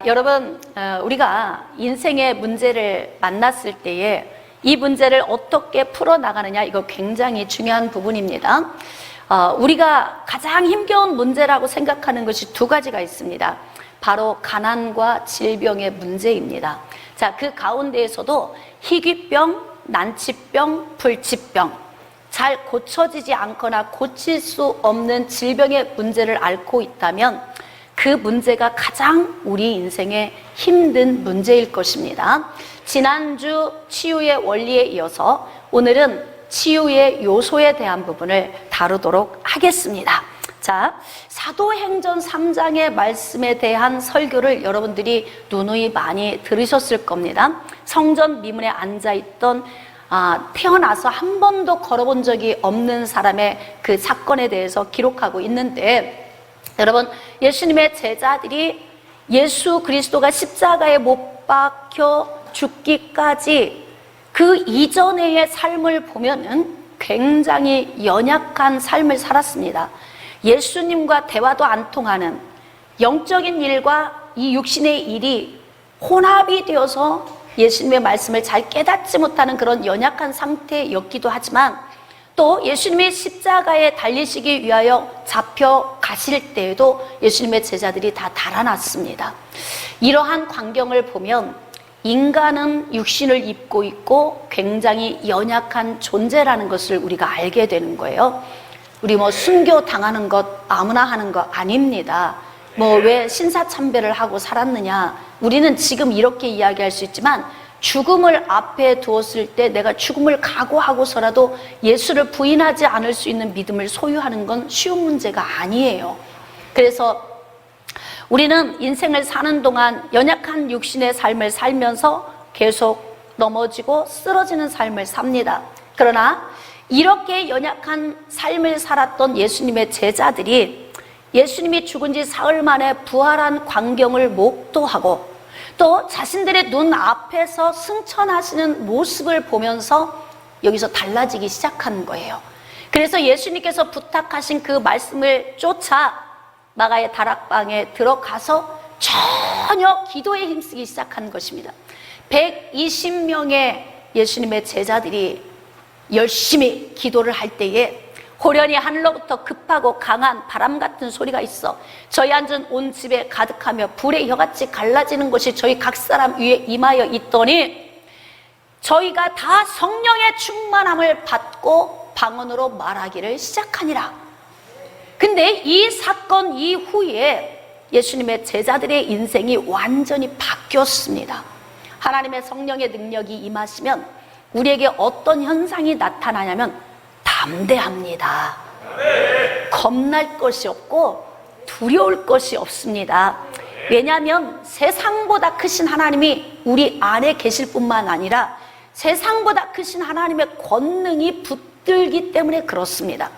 여러분, 우리가 인생의 문제를 만났을 때에 이 문제를 어떻게 풀어나가느냐, 이거 굉장히 중요한 부분입니다. 우리가 가장 힘겨운 문제라고 생각하는 것이 두 가지가 있습니다. 바로 가난과 질병의 문제입니다. 자, 그 가운데에서도 희귀병, 난치병, 불치병, 잘 고쳐지지 않거나 고칠 수 없는 질병의 문제를 앓고 있다면 그 문제가 가장 우리 인생의 힘든 문제일 것입니다. 지난주 치유의 원리에 이어서 오늘은 치유의 요소에 대한 부분을 다루도록 하겠습니다. 자, 사도행전 3장의 말씀에 대한 설교를 여러분들이 누누이 많이 들으셨을 겁니다. 성전 미문에 앉아있던 태어나서 한 번도 걸어본 적이 없는 사람의 그 사건에 대해서 기록하고 있는데, 여러분, 예수님의 제자들이 예수 그리스도가 십자가에 못 박혀 죽기까지 그 이전의 삶을 보면은 굉장히 연약한 삶을 살았습니다. 예수님과 대화도 안 통하는 영적인 일과 이 육신의 일이 혼합이 되어서 예수님의 말씀을 잘 깨닫지 못하는 그런 연약한 상태였기도 하지만, 또 예수님이 십자가에 달리시기 위하여 잡혀가실 때에도 예수님의 제자들이 다 달아났습니다. 이러한 광경을 보면 인간은 육신을 입고 있고 굉장히 연약한 존재라는 것을 우리가 알게 되는 거예요. 우리 순교 당하는 것 아무나 하는 거 아닙니다. 왜 신사참배를 하고 살았느냐, 우리는 지금 이렇게 이야기할 수 있지만 죽음을 앞에 두었을 때 내가 죽음을 각오하고서라도 예수를 부인하지 않을 수 있는 믿음을 소유하는 건 쉬운 문제가 아니에요. 그래서 우리는 인생을 사는 동안 연약한 육신의 삶을 살면서 계속 넘어지고 쓰러지는 삶을 삽니다. 그러나 이렇게 연약한 삶을 살았던 예수님의 제자들이 예수님이 죽은 지 사흘 만에 부활한 광경을 목도하고 또 자신들의 눈 앞에서 승천하시는 모습을 보면서 여기서 달라지기 시작한 거예요. 그래서 예수님께서 부탁하신 그 말씀을 쫓아 마가의 다락방에 들어가서 전혀 기도에 힘쓰기 시작한 것입니다. 120명의 예수님의 제자들이 열심히 기도를 할 때에 호련히 하늘로부터 급하고 강한 바람 같은 소리가 있어 저희 앉은 온 집에 가득하며 불의 혀같이 갈라지는 것이 저희 각 사람 위에 임하여 있더니 저희가 다 성령의 충만함을 받고 방언으로 말하기를 시작하니라. 근데 이 사건 이후에 예수님의 제자들의 인생이 완전히 바뀌었습니다. 하나님의 성령의 능력이 임하시면 우리에게 어떤 현상이 나타나냐면 담대합니다. 겁날 것이 없고 두려울 것이 없습니다. 왜냐하면 세상보다 크신 하나님이 우리 안에 계실 뿐만 아니라 세상보다 크신 하나님의 권능이 붙들기 때문에 그렇습니다.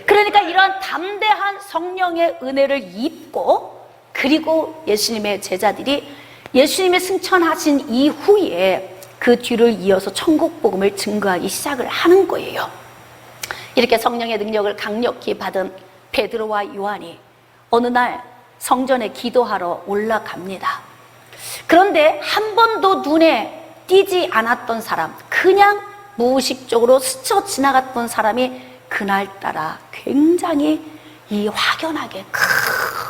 그러니까 이런 담대한 성령의 은혜를 입고, 그리고 예수님의 제자들이 예수님의 승천하신 이후에 그 뒤를 이어서 천국 복음을 증거하기 시작을 하는 거예요. 이렇게 성령의 능력을 강력히 받은 베드로와 요한이 어느 날 성전에 기도하러 올라갑니다. 그런데 한 번도 눈에 띄지 않았던 사람, 그냥 무의식적으로 스쳐 지나갔던 사람이 그날따라 굉장히 확연하게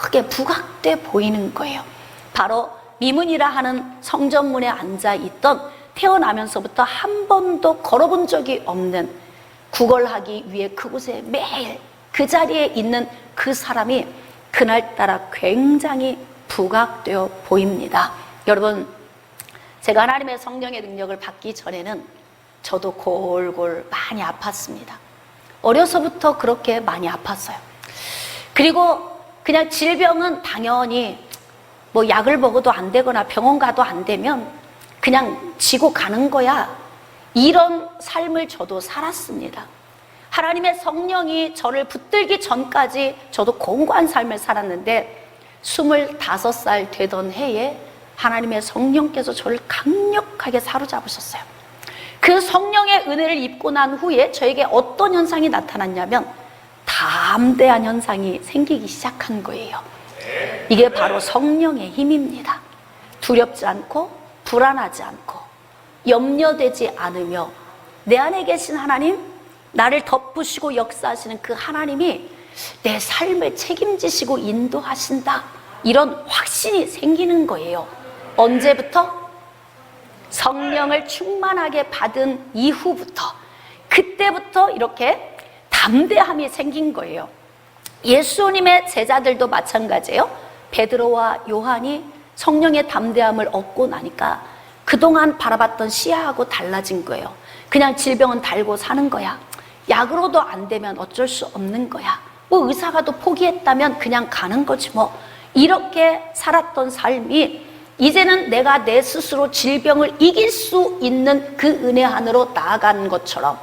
크게 부각돼 보이는 거예요. 바로 미문이라 하는 성전문에 앉아있던 태어나면서부터 한 번도 걸어본 적이 없는, 구걸하기 위해 그곳에 매일 그 자리에 있는 그 사람이 그날따라 굉장히 부각되어 보입니다. 여러분, 제가 하나님의 성령의 능력을 받기 전에는 저도 골골 많이 아팠습니다. 어려서부터 그렇게 많이 아팠어요. 그리고 그냥 질병은 당연히 약을 먹어도 안 되거나 병원 가도 안 되면 그냥 지고 가는 거야, 이런 삶을 저도 살았습니다. 하나님의 성령이 저를 붙들기 전까지 저도 공고한 삶을 살았는데 25살 되던 해에 하나님의 성령께서 저를 강력하게 사로잡으셨어요. 그 성령의 은혜를 입고 난 후에 저에게 어떤 현상이 나타났냐면 담대한 현상이 생기기 시작한 거예요. 이게 바로 성령의 힘입니다. 두렵지 않고 불안하지 않고 염려되지 않으며 내 안에 계신 하나님, 나를 덮으시고 역사하시는 그 하나님이 내 삶을 책임지시고 인도하신다, 이런 확신이 생기는 거예요. 언제부터? 성령을 충만하게 받은 이후부터, 그때부터 이렇게 담대함이 생긴 거예요. 예수님의 제자들도 마찬가지예요. 베드로와 요한이 성령의 담대함을 얻고 나니까 그동안 바라봤던 시야하고 달라진 거예요. 그냥 질병은 달고 사는 거야. 약으로도 안 되면 어쩔 수 없는 거야. 뭐 의사가 또 포기했다면 그냥 가는 거지 뭐. 이렇게 살았던 삶이 이제는 내가 내 스스로 질병을 이길 수 있는 그 은혜 안으로 나아가는 것처럼,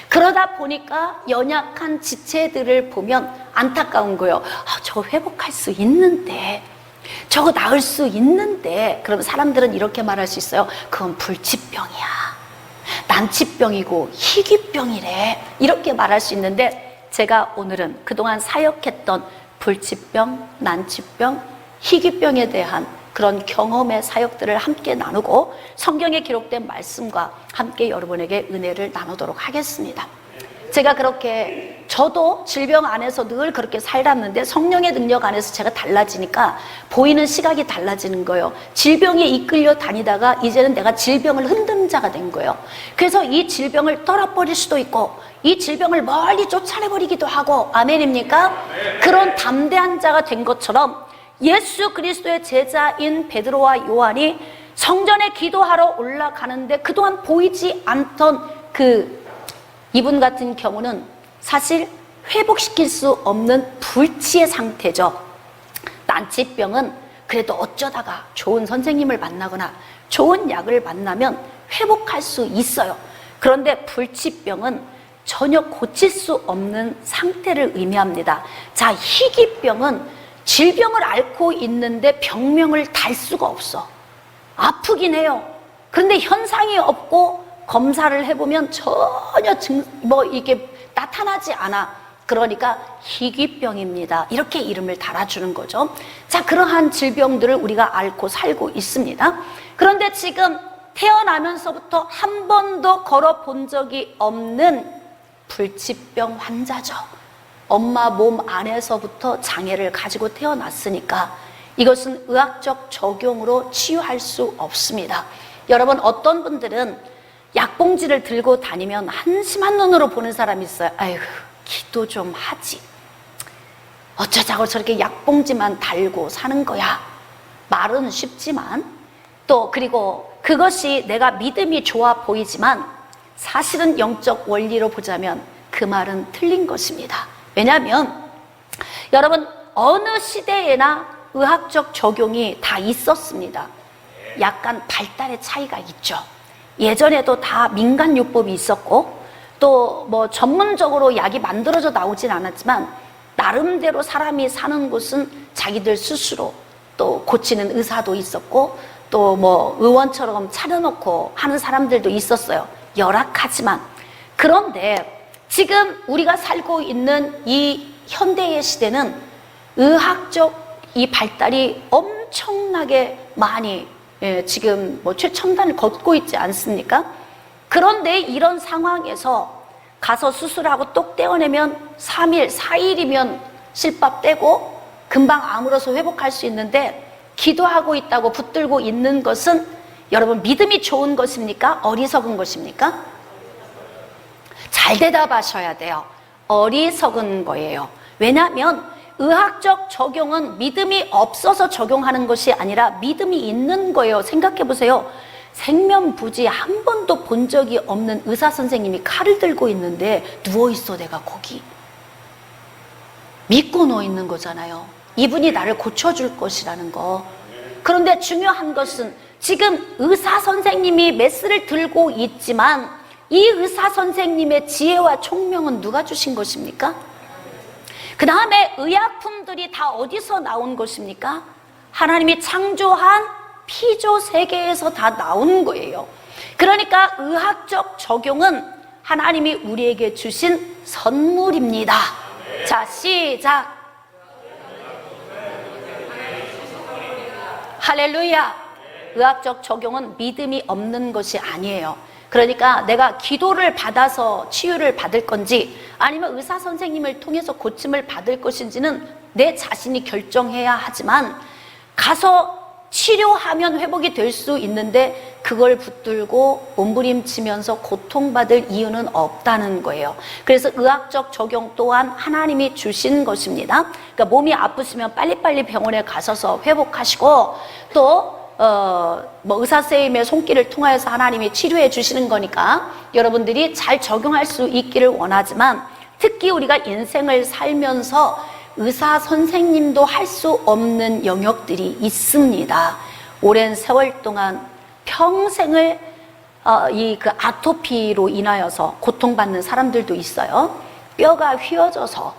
그러다 보니까 연약한 지체들을 보면 안타까운 거예요. 저거 회복할 수 있는데, 저거 나을 수 있는데. 그럼 사람들은 이렇게 말할 수 있어요. 그건 불치병이야, 난치병이고 희귀병이래, 이렇게 말할 수 있는데, 제가 오늘은 그동안 사역했던 불치병, 난치병, 희귀병에 대한 그런 경험의 사역들을 함께 나누고 성경에 기록된 말씀과 함께 여러분에게 은혜를 나누도록 하겠습니다. 제가 그렇게, 저도 질병 안에서 늘 그렇게 살았는데 성령의 능력 안에서 제가 달라지니까 보이는 시각이 달라지는 거예요. 질병에 이끌려 다니다가 이제는 내가 질병을 흔드는 자가 된 거예요. 그래서 이 질병을 떨어버릴 수도 있고 이 질병을 멀리 쫓아내버리기도 하고, 아멘입니까? 그런 담대한 자가 된 것처럼 예수 그리스도의 제자인 베드로와 요한이 성전에 기도하러 올라가는데 그동안 보이지 않던 이분 같은 경우는 사실 회복시킬 수 없는 불치의 상태죠. 난치병은 그래도 어쩌다가 좋은 선생님을 만나거나 좋은 약을 만나면 회복할 수 있어요. 그런데 불치병은 전혀 고칠 수 없는 상태를 의미합니다. 자, 희귀병은 질병을 잃고 있는데 병명을 달 수가 없어. 아프긴 해요. 그런데 현상이 없고 검사를 해보면 전혀 이게 나타나지 않아. 그러니까 희귀병입니다, 이렇게 이름을 달아주는 거죠. 자, 그러한 질병들을 우리가 앓고 살고 있습니다. 그런데 지금 태어나면서부터 한 번도 걸어본 적이 없는 불치병 환자죠. 엄마 몸 안에서부터 장애를 가지고 태어났으니까 이것은 의학적 적용으로 치유할 수 없습니다. 여러분, 어떤 분들은 약봉지를 들고 다니면 한심한 눈으로 보는 사람이 있어요. 아이고, 기도 좀 하지, 어쩌자고 저렇게 약봉지만 달고 사는 거야. 말은 쉽지만, 또 그리고 그것이 내가 믿음이 좋아 보이지만 사실은 영적 원리로 보자면 그 말은 틀린 것입니다. 왜냐하면 여러분, 어느 시대에나 의학적 적용이 다 있었습니다. 약간 발달의 차이가 있죠. 예전에도 다 민간요법이 있었고, 또 뭐 전문적으로 약이 만들어져 나오진 않았지만 나름대로 사람이 사는 곳은 자기들 스스로 또 고치는 의사도 있었고, 또 뭐 의원처럼 차려놓고 하는 사람들도 있었어요. 열악하지만. 그런데 지금 우리가 살고 있는 이 현대의 시대는 의학적 이 발달이 엄청나게 많이 지금 뭐 최첨단을 걷고 있지 않습니까? 그런데 이런 상황에서 가서 수술하고 똑 떼어내면 3일, 4일이면 실밥 떼고 금방 아물어서 회복할 수 있는데, 기도하고 있다고 붙들고 있는 것은 여러분 믿음이 좋은 것입니까? 어리석은 것입니까? 잘 대답하셔야 돼요. 어리석은 거예요. 왜냐하면 의학적 적용은 믿음이 없어서 적용하는 것이 아니라 믿음이 있는 거예요. 생각해 보세요. 생면부지 한 번도 본 적이 없는 의사 선생님이 칼을 들고 있는데 누워있어, 내가 거기. 믿고 누워있는 거잖아요. 이분이 나를 고쳐줄 것이라는 거. 그런데 중요한 것은 지금 의사 선생님이 메스를 들고 있지만 이 의사 선생님의 지혜와 총명은 누가 주신 것입니까? 그 다음에 의약품들이 다 어디서 나온 것입니까? 하나님이 창조한 피조 세계에서 다 나온 거예요. 그러니까 의학적 적용은 하나님이 우리에게 주신 선물입니다. 자, 시작. 할렐루야. 의학적 적용은 믿음이 없는 것이 아니에요. 그러니까 내가 기도를 받아서 치유를 받을 건지 아니면 의사 선생님을 통해서 고침을 받을 것인지는 내 자신이 결정해야 하지만, 가서 치료하면 회복이 될 수 있는데 그걸 붙들고 몸부림치면서 고통받을 이유는 없다는 거예요. 그래서 의학적 적용 또한 하나님이 주신 것입니다. 그러니까 몸이 아프시면 빨리빨리 병원에 가셔서 회복하시고, 또 의사 선생님의 손길을 통하여서 하나님이 치료해 주시는 거니까 여러분들이 잘 적용할 수 있기를 원하지만, 특히 우리가 인생을 살면서 의사 선생님도 할 수 없는 영역들이 있습니다. 오랜 세월 동안 평생을 그 아토피로 인하여서 고통받는 사람들도 있어요. 뼈가 휘어져서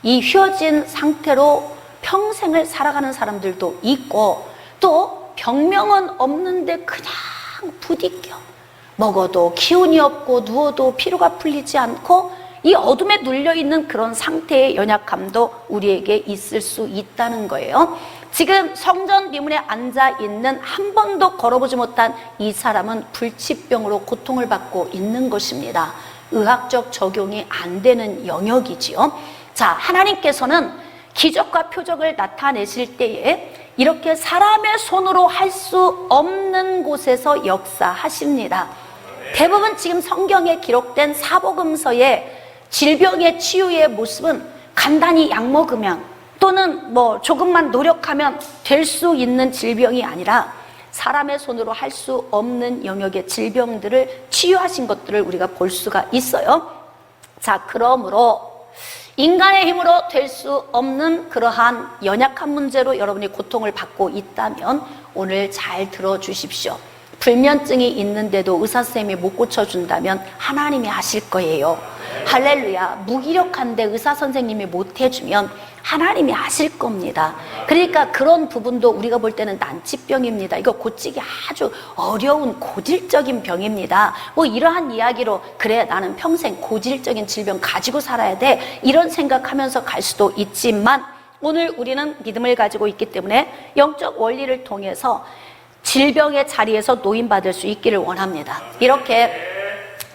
이 휘어진 상태로 평생을 살아가는 사람들도 있고, 또 병명은 없는데 그냥 부딪혀 먹어도 기운이 없고 누워도 피로가 풀리지 않고 이 어둠에 눌려있는 그런 상태의 연약함도 우리에게 있을 수 있다는 거예요. 지금 성전 비문에 앉아있는 한 번도 걸어보지 못한 이 사람은 불치병으로 고통을 받고 있는 것입니다. 의학적 적용이 안 되는 영역이지요. 자, 하나님께서는 기적과 표적을 나타내실 때에 이렇게 사람의 손으로 할 수 없는 곳에서 역사하십니다. 대부분 지금 성경에 기록된 사복음서에 질병의 치유의 모습은 간단히 약 먹으면 또는 조금만 노력하면 될 수 있는 질병이 아니라 사람의 손으로 할 수 없는 영역의 질병들을 치유하신 것들을 우리가 볼 수가 있어요. 자, 그러므로 인간의 힘으로 될 수 없는 그러한 연약한 문제로 여러분이 고통을 받고 있다면 오늘 잘 들어주십시오. 불면증이 있는데도 의사 선생님이 못 고쳐준다면 하나님이 하실 거예요. 할렐루야. 무기력한데 의사 선생님이 못 해주면 하나님이 하실 겁니다. 그러니까 그런 부분도 우리가 볼 때는 난치병입니다. 이거 고치기 아주 어려운 고질적인 병입니다. 이러한 이야기로 그래 나는 평생 고질적인 질병 가지고 살아야 돼 이런 생각하면서 갈 수도 있지만, 오늘 우리는 믿음을 가지고 있기 때문에 영적 원리를 통해서 질병의 자리에서 노인받을 수 있기를 원합니다. 이렇게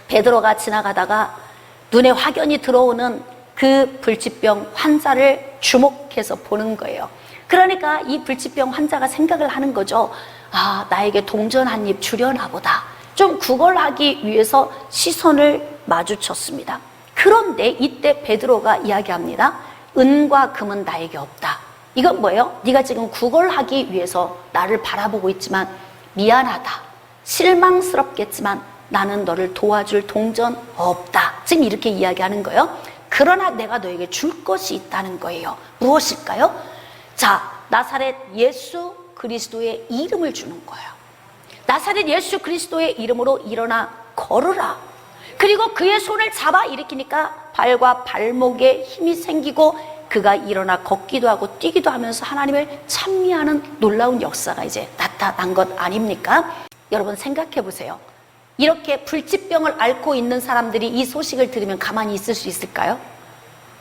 베드로가 지나가다가 눈에 확연히 들어오는 그 불치병 환자를 주목해서 보는 거예요. 그러니까 이 불치병 환자가 생각을 하는 거죠. 아, 나에게 동전 한 입 주려나 보다. 좀 구걸하기 위해서 시선을 마주쳤습니다. 그런데 이때 베드로가 이야기합니다. 은과 금은 나에게 없다. 이건 뭐예요? 네가 지금 구걸하기 위해서 나를 바라보고 있지만 미안하다. 실망스럽겠지만 나는 너를 도와줄 동전 없다. 지금 이렇게 이야기하는 거예요. 그러나 내가 너에게 줄 것이 있다는 거예요. 무엇일까요? 자, 나사렛 예수 그리스도의 이름을 주는 거예요. 나사렛 예수 그리스도의 이름으로 일어나 걸으라. 그리고 그의 손을 잡아 일으키니까 발과 발목에 힘이 생기고 그가 일어나 걷기도 하고 뛰기도 하면서 하나님을 찬미하는 놀라운 역사가 이제 나타난 것 아닙니까? 여러분 생각해 보세요. 이렇게 불치병을 앓고 있는 사람들이 이 소식을 들으면 가만히 있을 수 있을까요?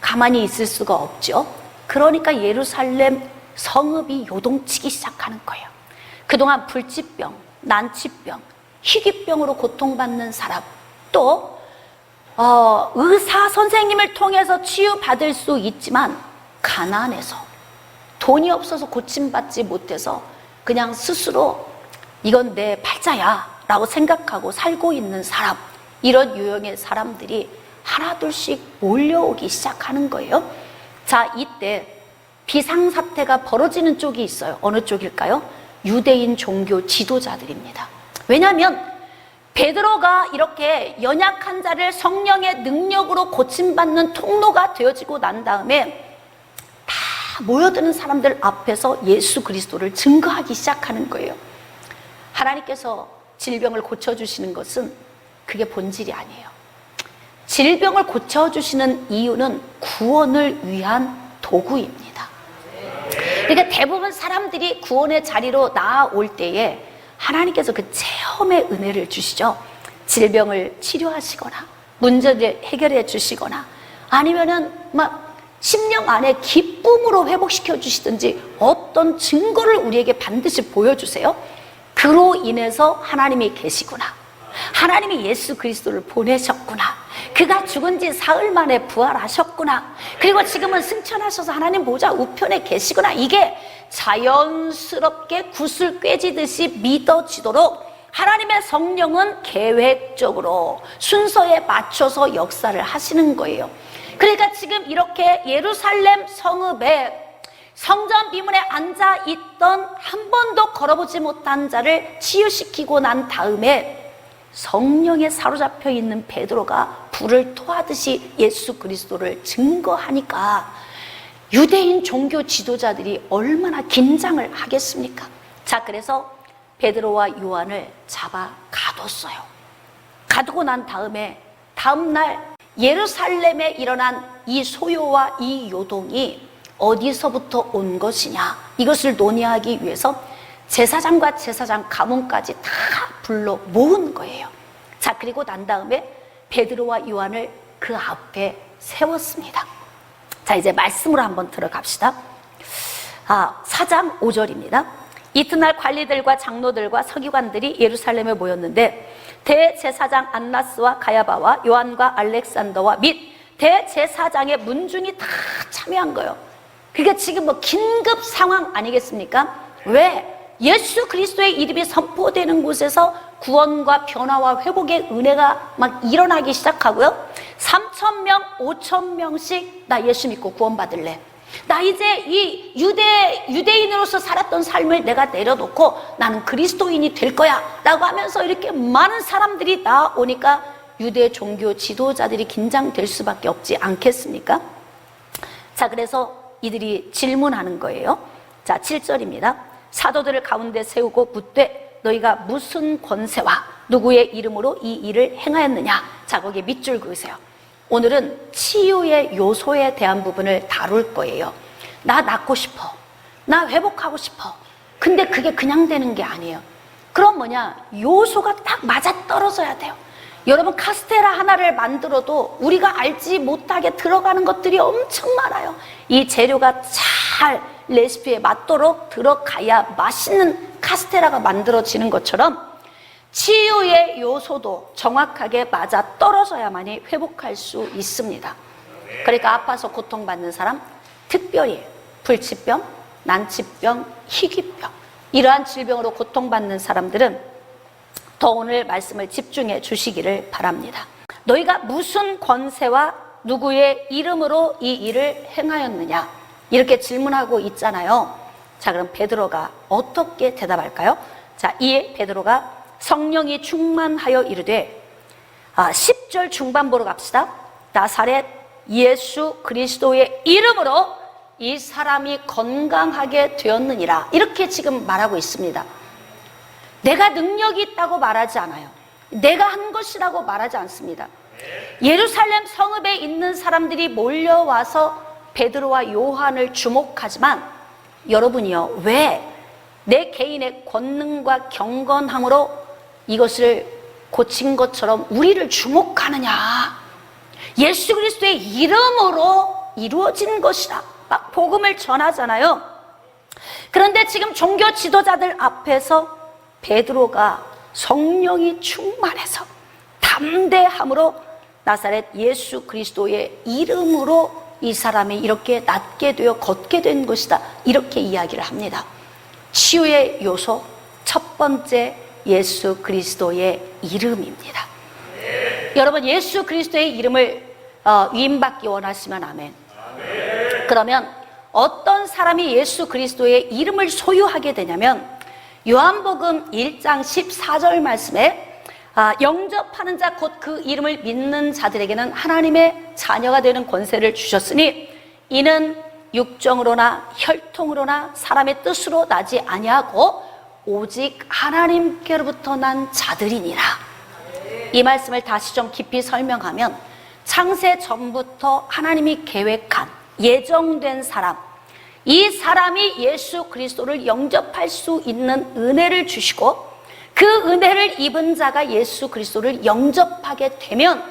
가만히 있을 수가 없죠. 그러니까 예루살렘 성읍이 요동치기 시작하는 거예요. 그동안 불치병, 난치병, 희귀병으로 고통받는 사람, 또 의사 선생님을 통해서 치유받을 수 있지만 가난해서 돈이 없어서 고침받지 못해서 그냥 스스로 이건 내 팔자야 라고 생각하고 살고 있는 사람, 이런 유형의 사람들이 하나둘씩 몰려오기 시작하는 거예요. 자, 이때 비상사태가 벌어지는 쪽이 있어요. 어느 쪽일까요? 유대인 종교 지도자들입니다. 왜냐하면 베드로가 이렇게 연약한 자를 성령의 능력으로 고침받는 통로가 되어지고 난 다음에 다 모여드는 사람들 앞에서 예수 그리스도를 증거하기 시작하는 거예요. 하나님께서 질병을 고쳐주시는 것은 그게 본질이 아니에요. 질병을 고쳐주시는 이유는 구원을 위한 도구입니다. 그러니까 대부분 사람들이 구원의 자리로 나아올 때에 하나님께서 그 체험의 은혜를 주시죠. 질병을 치료하시거나 문제를 해결해 주시거나 아니면은 막 심령 안에 기쁨으로 회복시켜 주시든지 어떤 증거를 우리에게 반드시 보여주세요. 그로 인해서 하나님이 계시구나. 하나님이 예수 그리스도를 보내셨구나. 그가 죽은 지 사흘 만에 부활하셨구나. 그리고 지금은 승천하셔서 하나님 보좌 우편에 계시구나. 이게 자연스럽게 굿을 꿰지듯이 믿어지도록 하나님의 성령은 계획적으로 순서에 맞춰서 역사를 하시는 거예요. 그러니까 지금 이렇게 예루살렘 성읍에 성전 비문에 앉아있던 한 번도 걸어보지 못한 자를 치유시키고 난 다음에 성령에 사로잡혀 있는 베드로가 불을 토하듯이 예수 그리스도를 증거하니까 유대인 종교 지도자들이 얼마나 긴장을 하겠습니까? 자, 그래서 베드로와 요한을 잡아 가뒀어요. 가두고 난 다음에 다음날 예루살렘에 일어난 이 소요와 이 요동이 어디서부터 온 것이냐, 이것을 논의하기 위해서 제사장과 제사장 가문까지 다 불러 모은 거예요. 자, 그리고 난 다음에 베드로와 요한을 그 앞에 세웠습니다. 자, 이제 말씀으로 한번 들어갑시다. 4장 5절입니다. 이튿날 관리들과 장로들과 서기관들이 예루살렘에 모였는데 대제사장 안나스와 가야바와 요한과 알렉산더와 및 대제사장의 문중이 다 참여한 거예요. 그러니까 지금 뭐 긴급 상황 아니겠습니까? 왜? 예수 그리스도의 이름이 선포되는 곳에서 구원과 변화와 회복의 은혜가 막 일어나기 시작하고요. 3,000명, 5,000명씩 나 예수 믿고 구원받을래. 나 이제 이 유대인으로서 살았던 삶을 내가 내려놓고 나는 그리스도인이 될 거야 라고 하면서 이렇게 많은 사람들이 나오니까 유대 종교 지도자들이 긴장될 수밖에 없지 않겠습니까? 자, 그래서 이들이 질문하는 거예요. 자, 7절입니다. 사도들을 가운데 세우고 묻되 너희가 무슨 권세와 누구의 이름으로 이 일을 행하였느냐. 자, 거기에 밑줄 그으세요. 오늘은 치유의 요소에 대한 부분을 다룰 거예요. 나 낫고 싶어. 나 회복하고 싶어. 근데 그게 그냥 되는 게 아니에요. 그럼 뭐냐? 요소가 딱 맞아떨어져야 돼요. 여러분, 카스테라 하나를 만들어도 우리가 알지 못하게 들어가는 것들이 엄청 많아요. 이 재료가 잘 레시피에 맞도록 들어가야 맛있는 카스테라가 만들어지는 것처럼 치유의 요소도 정확하게 맞아떨어져야만이 회복할 수 있습니다. 그러니까 아파서 고통받는 사람, 특별히 불치병, 난치병, 희귀병, 이러한 질병으로 고통받는 사람들은 더 오늘 말씀을 집중해 주시기를 바랍니다. 너희가 무슨 권세와 누구의 이름으로 이 일을 행하였느냐, 이렇게 질문하고 있잖아요. 자, 그럼 베드로가 어떻게 대답할까요? 자, 이에 베드로가 성령이 충만하여 이르되 10절 중반부로 갑시다. 나사렛 예수 그리스도의 이름으로 이 사람이 건강하게 되었느니라, 이렇게 지금 말하고 있습니다. 내가 능력이 있다고 말하지 않아요. 내가 한 것이라고 말하지 않습니다. 예루살렘 성읍에 있는 사람들이 몰려와서 베드로와 요한을 주목하지만 여러분이요, 왜 내 개인의 권능과 경건함으로 이것을 고친 것처럼 우리를 주목하느냐? 예수 그리스도의 이름으로 이루어진 것이다, 막 복음을 전하잖아요. 그런데 지금 종교 지도자들 앞에서 베드로가 성령이 충만해서 담대함으로 나사렛 예수 그리스도의 이름으로 이 사람이 이렇게 낫게 되어 걷게 된 것이다, 이렇게 이야기를 합니다. 치유의 요소 첫 번째, 예수 그리스도의 이름입니다. 여러분, 예수 그리스도의 이름을 위임받기 원하시면 아멘. 그러면 어떤 사람이 예수 그리스도의 이름을 소유하게 되냐면 요한복음 1장 14절 말씀에 영접하는 자 곧 그 이름을 믿는 자들에게는 하나님의 자녀가 되는 권세를 주셨으니 이는 육정으로나 혈통으로나 사람의 뜻으로 나지 아니하고 오직 하나님께로부터 난 자들이니라. 이 말씀을 다시 좀 깊이 설명하면 창세 전부터 하나님이 계획한 예정된 사람, 이 사람이 예수 그리스도를 영접할 수 있는 은혜를 주시고 그 은혜를 입은 자가 예수 그리스도를 영접하게 되면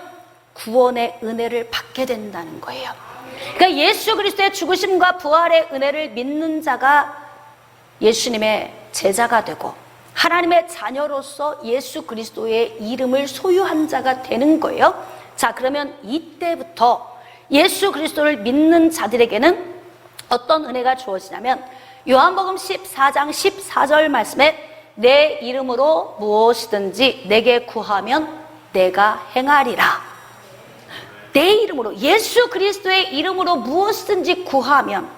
구원의 은혜를 받게 된다는 거예요. 그러니까 예수 그리스도의 죽으심과 부활의 은혜를 믿는 자가 예수님의 제자가 되고 하나님의 자녀로서 예수 그리스도의 이름을 소유한 자가 되는 거예요. 자, 그러면 이때부터 예수 그리스도를 믿는 자들에게는 어떤 은혜가 주어지냐면 요한복음 14장 14절 말씀에 내 이름으로 무엇이든지 내게 구하면 내가 행하리라. 내 이름으로, 예수 그리스도의 이름으로 무엇이든지 구하면,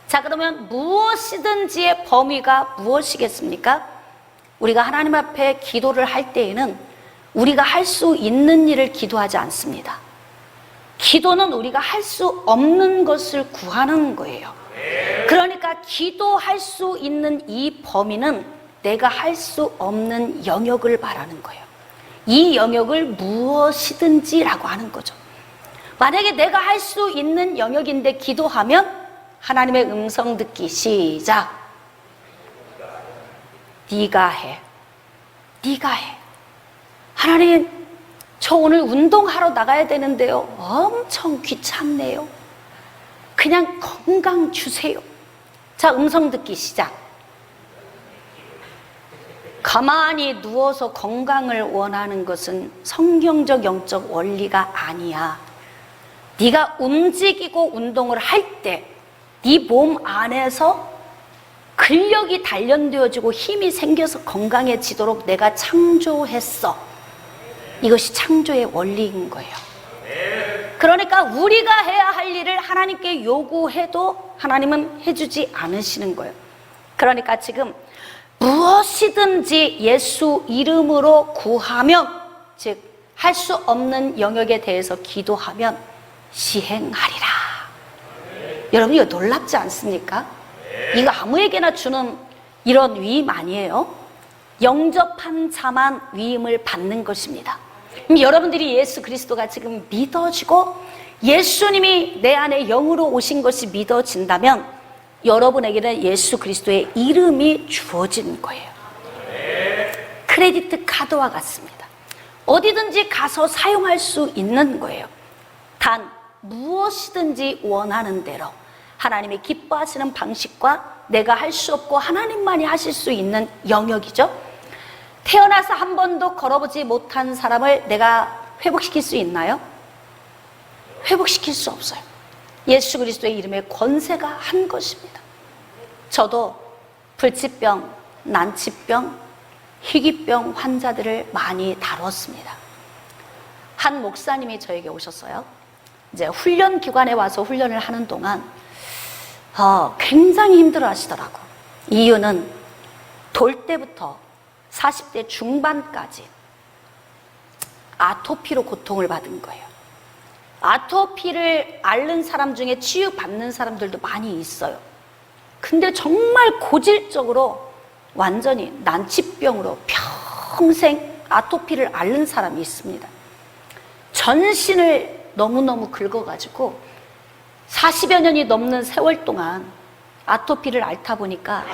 자, 그러면 무엇이든지의 범위가 무엇이겠습니까? 우리가 하나님 앞에 기도를 할 때에는 우리가 할 수 있는 일을 기도하지 않습니다. 기도는 우리가 할 수 없는 것을 구하는 거예요. 그러니까 기도할 수 있는 이 범위는 내가 할 수 없는 영역을 말하는 거예요. 이 영역을 무엇이든지라고 하는 거죠. 만약에 내가 할 수 있는 영역인데 기도하면 하나님의 음성 듣기 시작. 네가 해. 네가 해. 하나님, 저 오늘 운동하러 나가야 되는데요. 엄청 귀찮네요. 그냥 건강 주세요. 자, 음성 듣기 시작. 가만히 누워서 건강을 원하는 것은 성경적 영적 원리가 아니야. 네가 움직이고 운동을 할 때 네 몸 안에서 근력이 단련되어지고 힘이 생겨서 건강해지도록 내가 창조했어. 이것이 창조의 원리인 거예요. 그러니까 우리가 해야 할 일을 하나님께 요구해도 하나님은 해주지 않으시는 거예요. 그러니까 지금 무엇이든지 예수 이름으로 구하면, 즉 할 수 없는 영역에 대해서 기도하면 시행하리라. 여러분, 이거 놀랍지 않습니까? 이거 아무에게나 주는 이런 위임 아니에요? 영접한 자만 위임을 받는 것입니다. 여러분들이 예수 그리스도가 지금 믿어지고 예수님이 내 안에 영으로 오신 것이 믿어진다면 여러분에게는 예수 그리스도의 이름이 주어진 거예요. 크레디트 카드와 같습니다. 어디든지 가서 사용할 수 있는 거예요. 단 무엇이든지 원하는 대로 하나님이 기뻐하시는 방식과 내가 할 수 없고 하나님만이 하실 수 있는 영역이죠. 태어나서 한 번도 걸어보지 못한 사람을 내가 회복시킬 수 있나요? 회복시킬 수 없어요. 예수 그리스도의 이름에 권세가 한 것입니다. 저도 불치병, 난치병, 희귀병 환자들을 많이 다뤘습니다. 한 목사님이 저에게 오셨어요. 이제 훈련 기관에 와서 훈련을 하는 동안 굉장히 힘들어 하시더라고. 이유는 돌 때부터 40대 중반까지 아토피로 고통을 받은 거예요. 아토피를 앓는 사람 중에 치유받는 사람들도 많이 있어요. 근데 정말 고질적으로 완전히 난치병으로 평생 아토피를 앓는 사람이 있습니다. 전신을 너무너무 긁어가지고 40여 년이 넘는 세월 동안 아토피를 앓다 보니까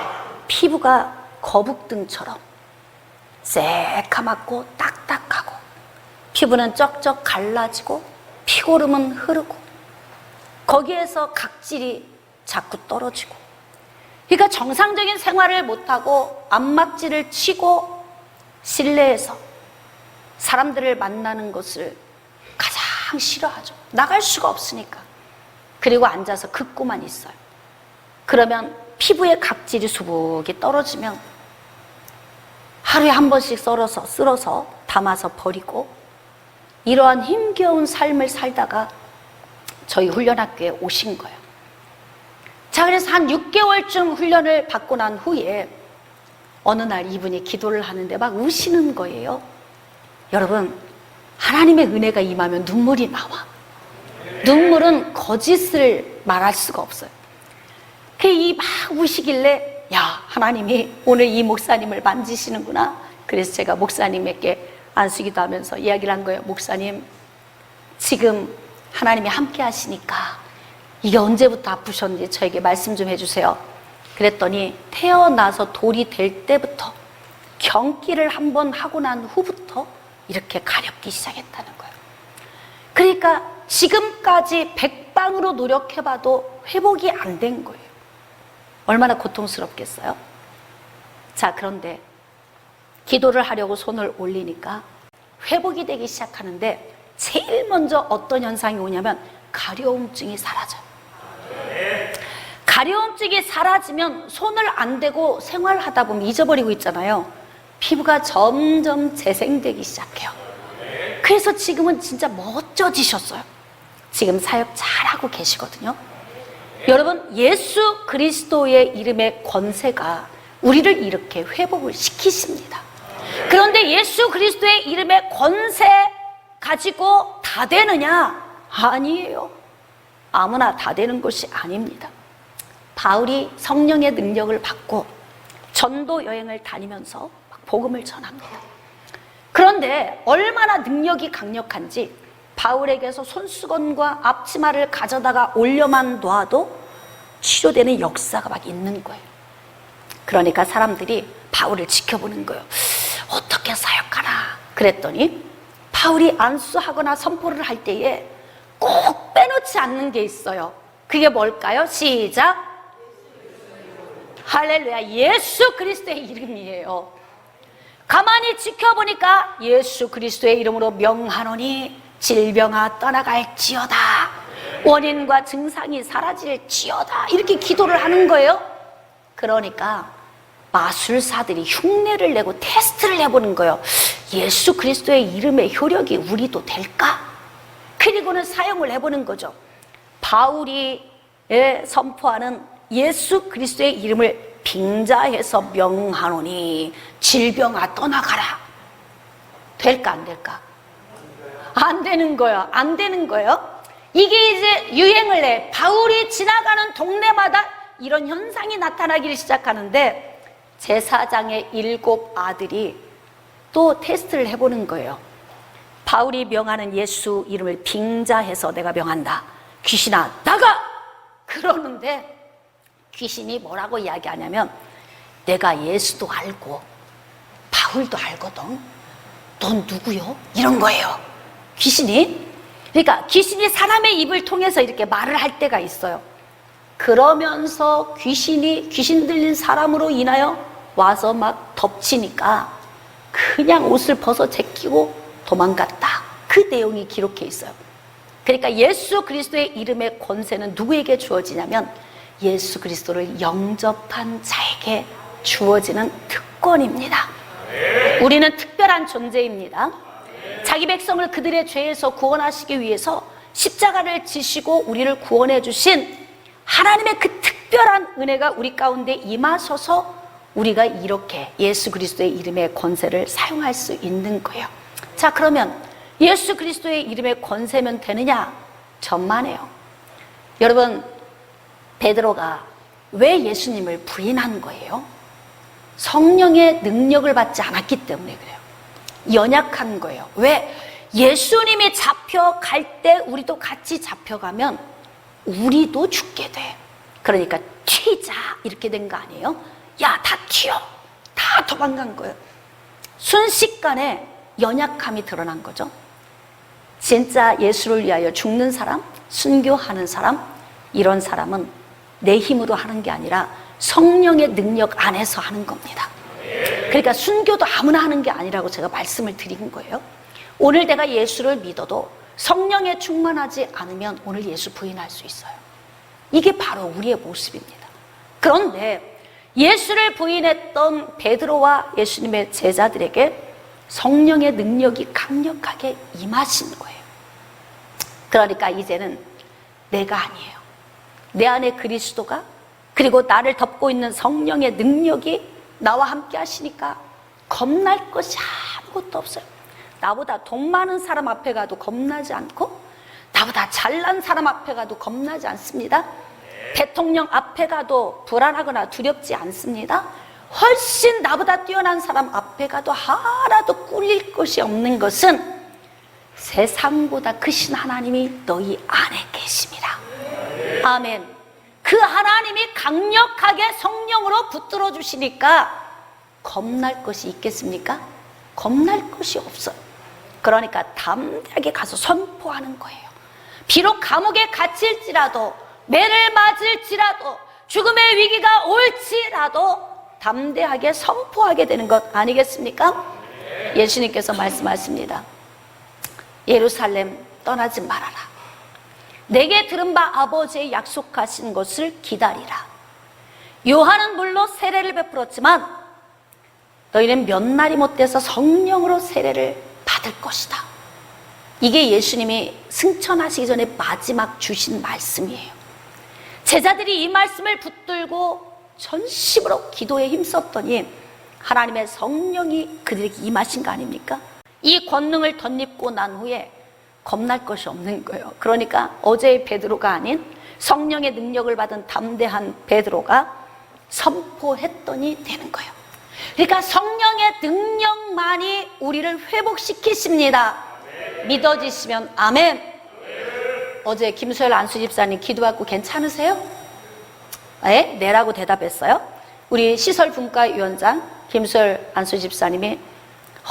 피부가 거북등처럼 새카맣고 딱딱하고 피부는 쩍쩍 갈라지고 피고름은 흐르고 거기에서 각질이 자꾸 떨어지고, 그러니까 정상적인 생활을 못하고 안막질을 치고 실내에서 사람들을 만나는 것을 가장 싫어하죠. 나갈 수가 없으니까. 그리고 앉아서 긁고만 있어요. 그러면 피부에 각질이 수북이 떨어지면 하루에 한 번씩 쓸어서 담아서 버리고, 이러한 힘겨운 삶을 살다가 저희 훈련학교에 오신 거예요. 자, 그래서 한 6개월쯤 훈련을 받고 난 후에 어느 날 이분이 기도를 하는데 막 우시는 거예요. 여러분, 하나님의 은혜가 임하면 눈물이 나와. 눈물은 거짓을 말할 수가 없어요. 이 막 우시길래, 야, 하나님이 오늘 이 목사님을 만지시는구나. 그래서 제가 목사님에게 안수기도 하면서 이야기를 한 거예요. 목사님, 지금 하나님이 함께 하시니까 이게 언제부터 아프셨는지 저에게 말씀 좀 해주세요. 그랬더니 태어나서 돌이 될 때부터 경기를 한번 하고 난 후부터 이렇게 가렵기 시작했다는 거예요. 그러니까 지금까지 백방으로 노력해봐도 회복이 안 된 거예요. 얼마나 고통스럽겠어요? 자, 그런데 기도를 하려고 손을 올리니까 회복이 되기 시작하는데 제일 먼저 어떤 현상이 오냐면 가려움증이 사라져요. 가려움증이 사라지면 손을 안 대고 생활하다 보면 잊어버리고 있잖아요. 피부가 점점 재생되기 시작해요. 그래서 지금은 진짜 멋져지셨어요. 지금 사역 잘하고 계시거든요. 여러분, 예수 그리스도의 이름의 권세가 우리를 이렇게 회복을 시키십니다. 그런데 예수 그리스도의 이름의 권세 가지고 다 되느냐? 아니에요. 아무나 다 되는 것이 아닙니다. 바울이 성령의 능력을 받고 전도 여행을 다니면서 복음을 전합니다. 그런데 얼마나 능력이 강력한지 바울에게서 손수건과 앞치마를 가져다가 올려만 놔도 치료되는 역사가 막 있는 거예요. 그러니까 사람들이 바울을 지켜보는 거예요. 어떻게 사역하나? 그랬더니 바울이 안수하거나 선포를 할 때에 꼭 빼놓지 않는 게 있어요. 그게 뭘까요? 시작! 할렐루야! 예수 그리스도의 이름이에요. 가만히 지켜보니까 예수 그리스도의 이름으로 명하노니 질병아 떠나갈지어다, 원인과 증상이 사라질지어다, 이렇게 기도를 하는 거예요. 그러니까 마술사들이 흉내를 내고 테스트를 해보는 거예요. 예수 그리스도의 이름의 효력이 우리도 될까? 그리고는 사용을 해보는 거죠. 바울이 선포하는 예수 그리스도의 이름을 빙자해서 명하노니 질병아 떠나가라. 될까 안 될까? 안 되는 거예요. 안 되는 거예요. 이게 이제 유행을 해. 바울이 지나가는 동네마다 이런 현상이 나타나기 시작하는데 제사장의 7 아들이 또 테스트를 해보는 거예요. 바울이 명하는 예수 이름을 빙자해서 내가 명한다. 귀신아 나가! 그러는데 귀신이 뭐라고 이야기하냐면 내가 예수도 알고 바울도 알거든. 넌 누구요? 이런 거예요. 귀신이. 그러니까 귀신이 사람의 입을 통해서 이렇게 말을 할 때가 있어요. 그러면서 귀신 들린 사람으로 인하여 와서 막 덮치니까 그냥 옷을 벗어 제끼고 도망갔다. 그 내용이 기록해 있어요. 그러니까 예수 그리스도의 이름의 권세는 누구에게 주어지냐면 예수 그리스도를 영접한 자에게 주어지는 특권입니다. 우리는 특별한 존재입니다. 자기 백성을 그들의 죄에서 구원하시기 위해서 십자가를 지시고 우리를 구원해 주신 하나님의 그 특별한 은혜가 우리 가운데 임하셔서 우리가 이렇게 예수 그리스도의 이름의 권세를 사용할 수 있는 거예요. 자, 그러면 예수 그리스도의 이름의 권세면 되느냐? 천만에요. 여러분, 베드로가 왜 예수님을 부인한 거예요? 성령의 능력을 받지 않았기 때문에 그래요. 연약한 거예요. 왜? 예수님이 잡혀갈 때 우리도 같이 잡혀가면 우리도 죽게 돼. 그러니까 튀자 이렇게 된 거 아니에요? 야, 다 튀어. 다 도망간 거예요. 순식간에 연약함이 드러난 거죠. 진짜 예수를 위하여 죽는 사람, 순교하는 사람, 이런 사람은 내 힘으로 하는 게 아니라 성령의 능력 안에서 하는 겁니다. 그러니까 순교도 아무나 하는 게 아니라고 제가 말씀을 드린 거예요. 오늘 내가 예수를 믿어도 성령에 충만하지 않으면 오늘 예수 부인할 수 있어요. 이게 바로 우리의 모습입니다. 그런데 예수를 부인했던 베드로와 예수님의 제자들에게 성령의 능력이 강력하게 임하신 거예요. 그러니까 이제는 내가 아니에요. 내 안에 그리스도가, 그리고 나를 덮고 있는 성령의 능력이 나와 함께 하시니까 겁날 것이 아무것도 없어요. 나보다 돈 많은 사람 앞에 가도 겁나지 않고, 나보다 잘난 사람 앞에 가도 겁나지 않습니다. 대통령 앞에 가도 불안하거나 두렵지 않습니다. 훨씬 나보다 뛰어난 사람 앞에 가도 하나도 꿀릴 것이 없는 것은 세상보다 크신 하나님이 너희 안에 계십니다. 아멘. 그 하나님이 강력하게 성령으로 붙들어 주시니까 겁날 것이 있겠습니까? 겁날 것이 없어요. 그러니까 담대하게 가서 선포하는 거예요. 비록 감옥에 갇힐지라도, 매를 맞을지라도, 죽음의 위기가 올지라도 담대하게 선포하게 되는 것 아니겠습니까? 예수님께서 말씀하십니다. 예루살렘 떠나지 말아라. 내게 들은 바 아버지의 약속하신 것을 기다리라. 요한은 물론 세례를 베풀었지만 너희는 몇 날이 못돼서 성령으로 세례를 받을 것이다. 이게 예수님이 승천하시기 전에 마지막 주신 말씀이에요. 제자들이 이 말씀을 붙들고 전심으로 기도에 힘썼더니 하나님의 성령이 그들에게 임하신 거 아닙니까? 이 권능을 덧입고 난 후에 겁날 것이 없는 거예요. 그러니까 어제의 베드로가 아닌 성령의 능력을 받은 담대한 베드로가 선포했더니 되는 거예요. 그러니까 성령의 능력만이 우리를 회복시키십니다. 믿어지시면 아멘. 어제 김수열 안수 집사님 기도받고 괜찮으세요? 네라고 대답했어요. 우리 시설분과위원장 김수열 안수 집사님이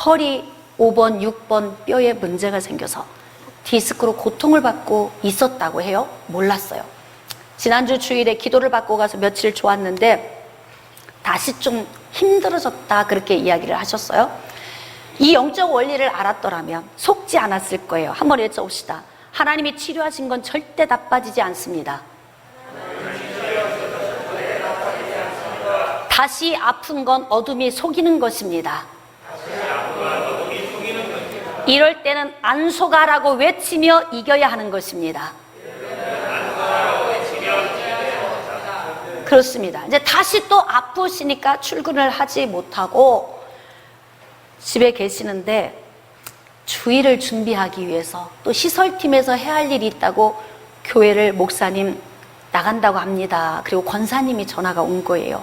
허리 5번, 6번 뼈에 문제가 생겨서 디스크로 고통을 받고 있었다고 해요. 몰랐어요. 지난주 주일에 기도를 받고 가서 며칠 좋았는데 다시 좀 힘들어졌다 그렇게 이야기를 하셨어요. 이 영적 원리를 알았더라면 속지 않았을 거예요. 한번 외쳐봅시다. 하나님이 치료하신 건 절대 나빠지지 않습니다. 다시 아픈 건 어둠이 속이는 것입니다. 이럴 때는 안 속아라고 외치며 이겨야 하는 것입니다. 그렇습니다. 이제 다시 또 아프시니까 출근을 하지 못하고 집에 계시는데 주일을 준비하기 위해서 또 시설팀에서 해야 할 일이 있다고 교회를 목사님 나간다고 합니다. 그리고 권사님이 전화가 온 거예요.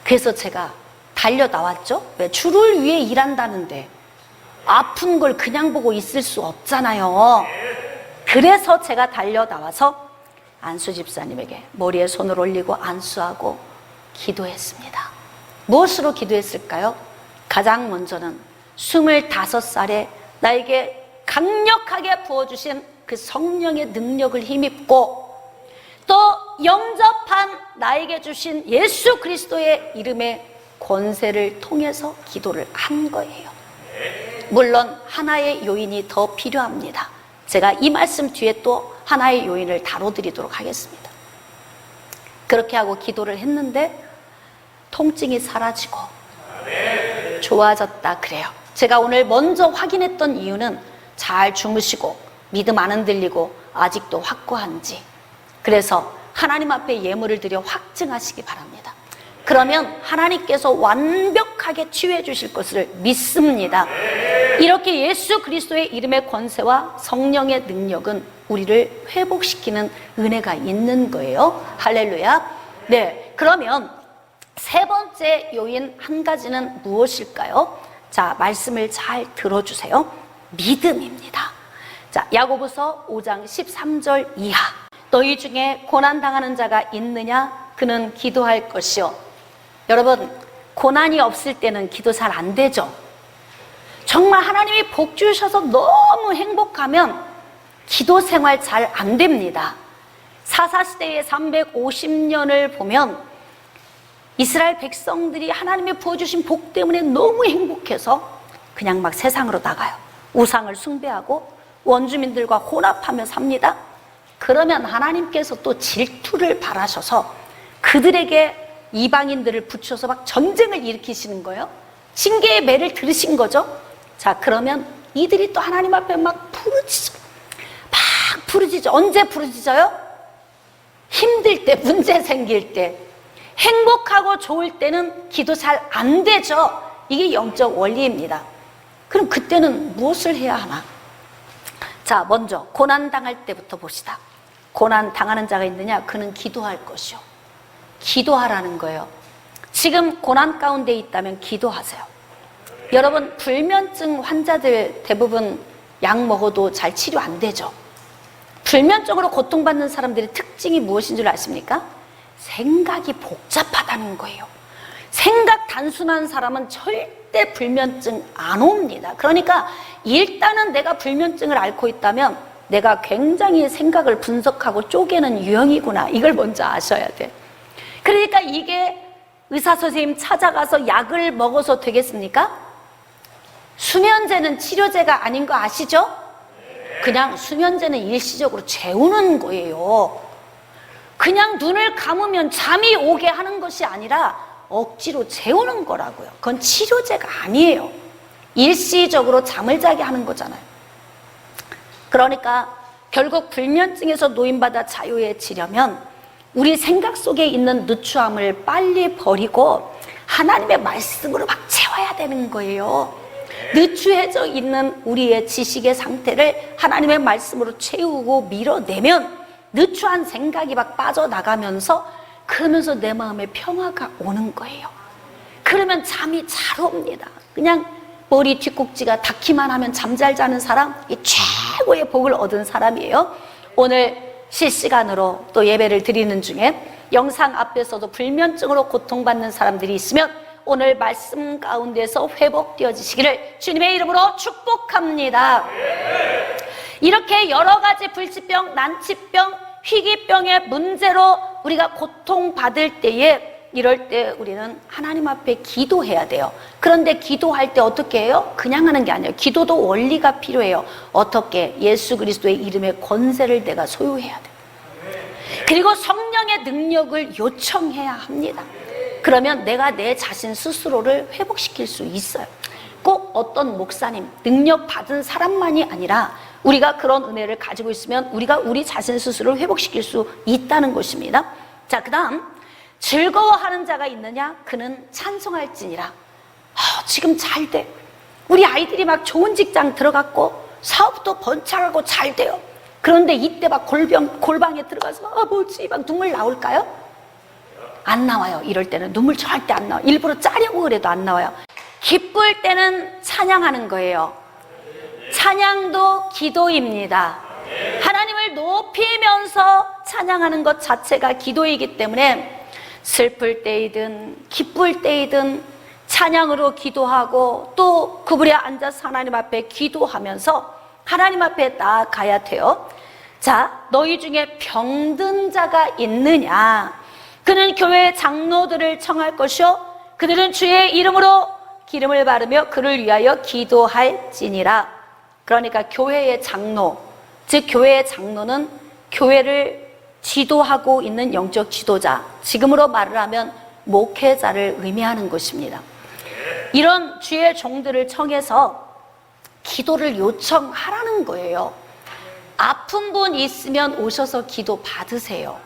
그래서 제가 달려 나왔죠. 왜? 주를 위해 일한다는데 아픈 걸 그냥 보고 있을 수 없잖아요. 그래서 제가 달려 나와서 안수 집사님에게 머리에 손을 올리고 안수하고 기도했습니다. 무엇으로 기도했을까요? 가장 먼저는 25살에 나에게 강력하게 부어주신 그 성령의 능력을 힘입고 또 영접한 나에게 주신 예수 그리스도의 이름의 권세를 통해서 기도를 한 거예요. 물론 하나의 요인이 더 필요합니다. 제가 이 말씀 뒤에 또 하나의 요인을 다뤄드리도록 하겠습니다. 그렇게 하고 기도를 했는데 통증이 사라지고 좋아졌다 그래요. 제가 오늘 먼저 확인했던 이유는 잘 주무시고 믿음 안 흔들리고 아직도 확고한지, 그래서 하나님 앞에 예물을 드려 확증하시기 바랍니다. 그러면 하나님께서 완벽하게 치유해 주실 것을 믿습니다. 이렇게 예수 그리스도의 이름의 권세와 성령의 능력은 우리를 회복시키는 은혜가 있는 거예요. 할렐루야. 네, 그러면 세 번째 요인 한 가지는 무엇일까요? 자, 말씀을 잘 들어주세요. 믿음입니다. 자, 야고보서 5장 13절 이하. 너희 중에 고난당하는 자가 있느냐? 그는 기도할 것이요. 여러분, 고난이 없을 때는 기도 잘 안 되죠. 정말 하나님이 복 주셔서 너무 행복하면 기도 생활 잘 안 됩니다. 사사시대의 350년을 보면 이스라엘 백성들이 하나님이 부어주신 복 때문에 너무 행복해서 그냥 막 세상으로 나가요. 우상을 숭배하고 원주민들과 혼합하며 삽니다. 그러면 하나님께서 또 질투를 바라셔서 그들에게 이방인들을 붙여서 막 전쟁을 일으키시는 거예요. 징계의 매를 들으신 거죠. 자, 그러면 이들이 또 하나님 앞에 막 부르짖죠. 언제 부르짖어요? 힘들 때, 문제 생길 때. 행복하고 좋을 때는 기도 잘 안 되죠. 이게 영적 원리입니다. 그럼 그때는 무엇을 해야 하나? 자, 먼저 고난당할 때부터 봅시다. 고난 당하는 자가 있느냐? 그는 기도할 것이요. 기도하라는 거예요. 지금 고난 가운데 있다면 기도하세요. 여러분, 불면증 환자들 대부분 약 먹어도 잘 치료 안 되죠. 불면증으로 고통받는 사람들의 특징이 무엇인 줄 아십니까? 생각이 복잡하다는 거예요. 생각 단순한 사람은 절대 불면증 안 옵니다. 그러니까 일단은 내가 불면증을 앓고 있다면 내가 굉장히 생각을 분석하고 쪼개는 유형이구나. 이걸 먼저 아셔야 돼. 그러니까 이게 의사 선생님 찾아가서 약을 먹어서 되겠습니까? 수면제는 치료제가 아닌 거 아시죠? 그냥 수면제는 일시적으로 재우는 거예요. 그냥 눈을 감으면 잠이 오게 하는 것이 아니라 억지로 재우는 거라고요. 그건 치료제가 아니에요. 일시적으로 잠을 자게 하는 거잖아요. 그러니까 결국 불면증에서 노인받아 자유해지려면 우리 생각 속에 있는 누추함을 빨리 버리고 하나님의 말씀으로 막 채워야 되는 거예요. 누추해져 있는 우리의 지식의 상태를 하나님의 말씀으로 채우고 밀어내면 누추한 생각이 막 빠져나가면서 그러면서 내 마음에 평화가 오는 거예요. 그러면 잠이 잘 옵니다. 그냥 머리 뒷꼭지가 닿기만 하면 잠잘 자는 사람, 이 최고의 복을 얻은 사람이에요. 오늘 실시간으로 또 예배를 드리는 중에 영상 앞에서도 불면증으로 고통받는 사람들이 있으면 오늘 말씀 가운데서 회복되어지시기를 주님의 이름으로 축복합니다. 이렇게 여러 가지 불치병, 난치병, 희귀병의 문제로 우리가 고통받을 때에 이럴 때 우리는 하나님 앞에 기도해야 돼요. 그런데 기도할 때 어떻게 해요? 그냥 하는 게 아니에요. 기도도 원리가 필요해요. 어떻게? 예수 그리스도의 이름의 권세를 내가 소유해야 돼요. 그리고 성령의 능력을 요청해야 합니다. 그러면 내가 내 자신 스스로를 회복시킬 수 있어요. 꼭 어떤 목사님, 능력 받은 사람만이 아니라 우리가 그런 은혜를 가지고 있으면 우리가 우리 자신 스스로를 회복시킬 수 있다는 것입니다. 자, 그 다음 즐거워하는 자가 있느냐? 그는 찬송할지니라. 지금 잘 돼. 우리 아이들이 막 좋은 직장 들어갔고 사업도 번창하고 잘 돼요. 그런데 이때 막 골방에 들어가서 뭐지? 막 눈물 나올까요? 안 나와요. 이럴 때는 눈물 절대 안 나와요. 일부러 짜려고 그래도 안 나와요. 기쁠 때는 찬양하는 거예요. 찬양도 기도입니다. 하나님을 높이면서 찬양하는 것 자체가 기도이기 때문에 슬플 때이든 기쁠 때이든 찬양으로 기도하고 또 그분에 앉아서 하나님 앞에 기도하면서 하나님 앞에 나아가야 돼요. 자, 너희 중에 병든 자가 있느냐? 그는 교회의 장로들을 청할 것이요 그들은 주의 이름으로 기름을 바르며 그를 위하여 기도할지니라. 그러니까 교회의 장로, 즉 교회의 장로는 교회를 지도하고 있는 영적 지도자, 지금으로 말을 하면 목회자를 의미하는 것입니다. 이런 주의 종들을 청해서 기도를 요청하라는 거예요. 아픈 분 있으면 오셔서 기도 받으세요.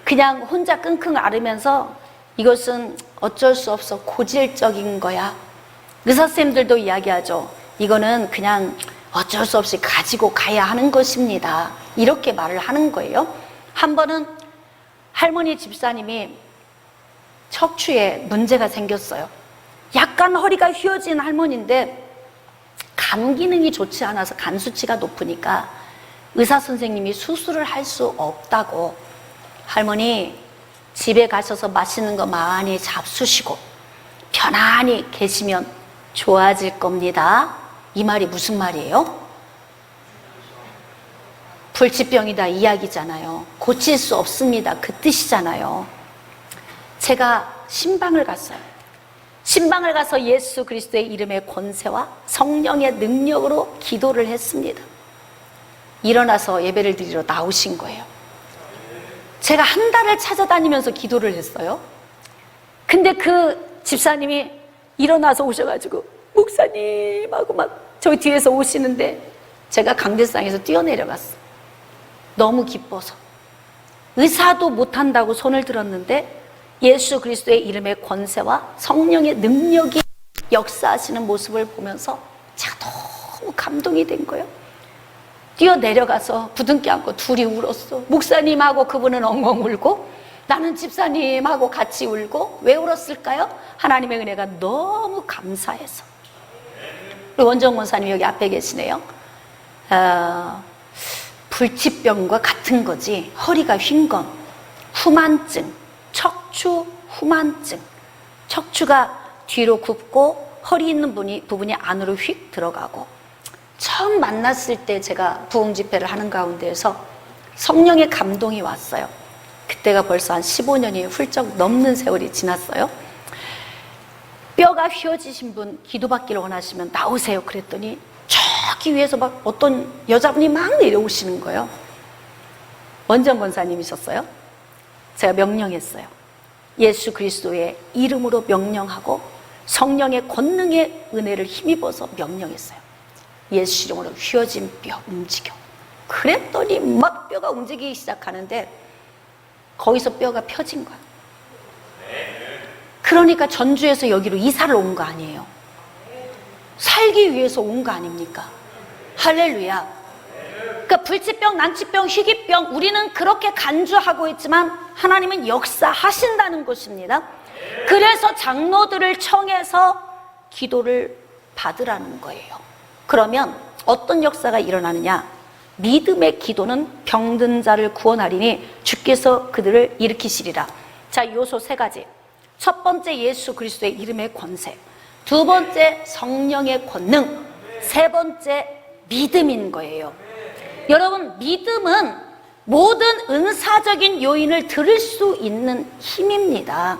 그냥 혼자 끙끙 앓으면서 이것은 어쩔 수 없어 고질적인 거야. 의사선생님들도 이야기하죠. 이거는 그냥 어쩔 수 없이 가지고 가야 하는 것입니다. 이렇게 말을 하는 거예요. 한 번은 할머니 집사님이 척추에 문제가 생겼어요. 약간 허리가 휘어진 할머니인데 간 기능이 좋지 않아서 간 수치가 높으니까 의사 선생님이 수술을 할 수 없다고, 할머니 집에 가셔서 맛있는 거 많이 잡수시고 편안히 계시면 좋아질 겁니다. 이 말이 무슨 말이에요? 불치병이다 이야기잖아요. 고칠 수 없습니다. 그 뜻이잖아요. 제가 신방을 갔어요. 신방을 가서 예수 그리스도의 이름의 권세와 성령의 능력으로 기도를 했습니다. 일어나서 예배를 드리러 나오신 거예요. 제가 한 달을 찾아다니면서 기도를 했어요. 근데 그 집사님이 일어나서 오셔가지고 목사님 하고 막 저희 뒤에서 오시는데 제가 강대상에서 뛰어내려갔어요. 너무 기뻐서. 의사도 못한다고 손을 들었는데 예수 그리스도의 이름의 권세와 성령의 능력이 역사하시는 모습을 보면서 제가 너무 감동이 된 거예요. 뛰어내려가서 부둥켜 안고 둘이 울었어. 목사님하고 그분은 엉엉 울고 나는 집사님하고 같이 울고. 왜 울었을까요? 하나님의 은혜가 너무 감사해서. 우리 원정 원사님 여기 앞에 계시네요. 불치병과 같은 거지. 허리가 휜 건 후만증, 척추 후만증. 척추가 뒤로 굽고 허리 있는 부분이 안으로 휙 들어가고. 처음 만났을 때 제가 부흥 집회를 하는 가운데에서 성령의 감동이 왔어요. 그때가 벌써 한 15년이 훌쩍 넘는 세월이 지났어요. 뼈가 휘어지신 분 기도받기를 원하시면 나오세요. 그랬더니 저기 위에서 막 어떤 여자분이 막 내려오시는 거예요. 원정 권사님이셨어요. 제가 명령했어요. 예수 그리스도의 이름으로 명령하고 성령의 권능의 은혜를 힘입어서 명령했어요. 예수 이름으로 휘어진 뼈 움직여. 그랬더니 막 뼈가 움직이기 시작하는데 거기서 뼈가 펴진 거야. 그러니까 전주에서 여기로 이사를 온 거 아니에요. 살기 위해서 온 거 아닙니까? 할렐루야. 그러니까 불치병, 난치병, 희귀병 우리는 그렇게 간주하고 있지만 하나님은 역사하신다는 것입니다. 그래서 장로들을 청해서 기도를 받으라는 거예요. 그러면 어떤 역사가 일어나느냐? 믿음의 기도는 병든 자를 구원하리니 주께서 그들을 일으키시리라. 자, 요소 세 가지. 첫 번째 예수 그리스도의 이름의 권세, 두 번째 성령의 권능, 세 번째 믿음인 거예요. 여러분, 믿음은 모든 은사적인 요인을 들을 수 있는 힘입니다.